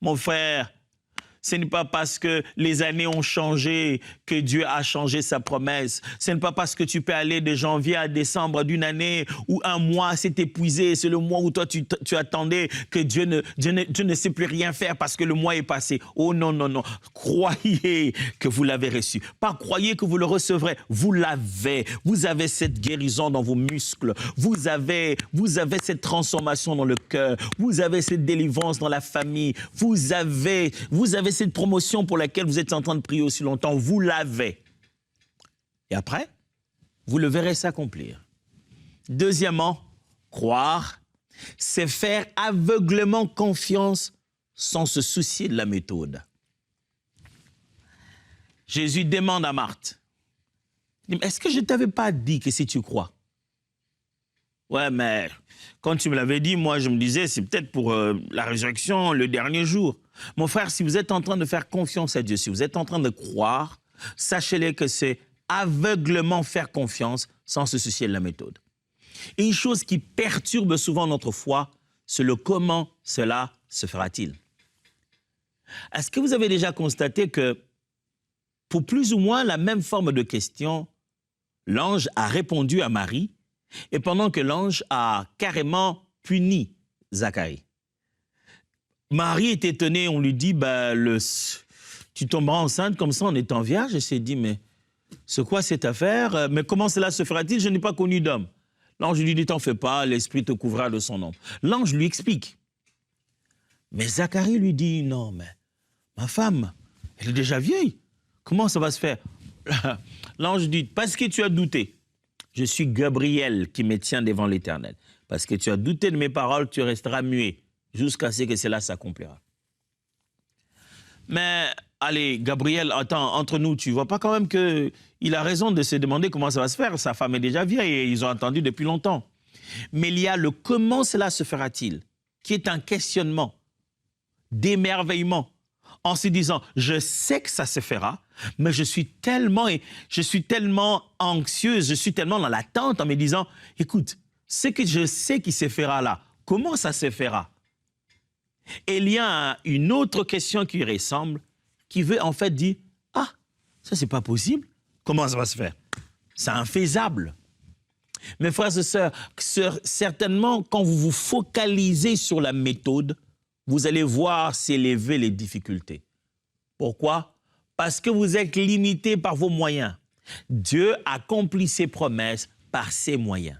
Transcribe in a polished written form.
Mon frère, ce n'est pas parce que les années ont changé que Dieu a changé sa promesse. Ce n'est pas parce que tu peux aller de janvier à décembre d'une année où un mois s'est épuisé, c'est le mois où toi tu attendais que Dieu ne sait plus rien faire parce que le mois est passé. Oh non, non, non. Croyez que vous l'avez reçu. Pas croyez que vous le recevrez. Vous l'avez. Vous avez cette guérison dans vos muscles. Vous avez cette transformation dans le cœur. Vous avez cette délivrance dans la famille. Vous avez cette promotion pour laquelle vous êtes en train de prier aussi longtemps, vous l'avez. Et après, vous le verrez s'accomplir. Deuxièmement, croire, c'est faire aveuglément confiance sans se soucier de la méthode. Jésus demande à Marthe, est-ce que je ne t'avais pas dit que si tu crois? Ouais, mais quand tu me l'avais dit, moi, je me disais, c'est peut-être pour la résurrection, le dernier jour. Mon frère, si vous êtes en train de faire confiance à Dieu, si vous êtes en train de croire, sachez-le que c'est aveuglément faire confiance sans se soucier de la méthode. Et une chose qui perturbe souvent notre foi, c'est le comment cela se fera-t-il. Est-ce que vous avez déjà constaté que pour plus ou moins la même forme de question, l'ange a répondu à Marie, et pendant que l'ange a carrément puni Zacharie. Marie est étonnée, on lui dit, tu tomberas enceinte comme ça en étant vierge. Elle s'est dit, mais c'est quoi cette affaire? Mais comment cela se fera-t-il? Je n'ai pas connu d'homme. L'ange lui dit, t'en fais pas, l'esprit te couvrira de son ombre. L'ange lui explique. Mais Zacharie lui dit, non, mais ma femme, elle est déjà vieille. Comment ça va se faire? L'ange dit, parce que tu as douté. Je suis Gabriel qui me tient devant l'Éternel. Parce que tu as douté de mes paroles, tu resteras muet jusqu'à ce que cela s'accomplira. Mais, allez, Gabriel, attends, entre nous, tu ne vois pas quand même qu'il a raison de se demander comment ça va se faire. Sa femme est déjà vieille et ils ont attendu depuis longtemps. Mais il y a le comment cela se fera-t-il, qui est un questionnement d'émerveillement, en se disant, je sais que ça se fera, mais je suis tellement anxieuse, je suis tellement dans l'attente en me disant, écoute, ce que je sais qui se fera là, comment ça se fera? Et il y a une autre question qui lui ressemble, qui veut en fait dire, ah, ça c'est pas possible, comment ça va se faire? C'est infaisable. Mes frères et sœurs, certainement quand vous vous focalisez sur la méthode, vous allez voir s'élever les difficultés. Pourquoi? Parce que vous êtes limité par vos moyens. Dieu accomplit ses promesses par ses moyens.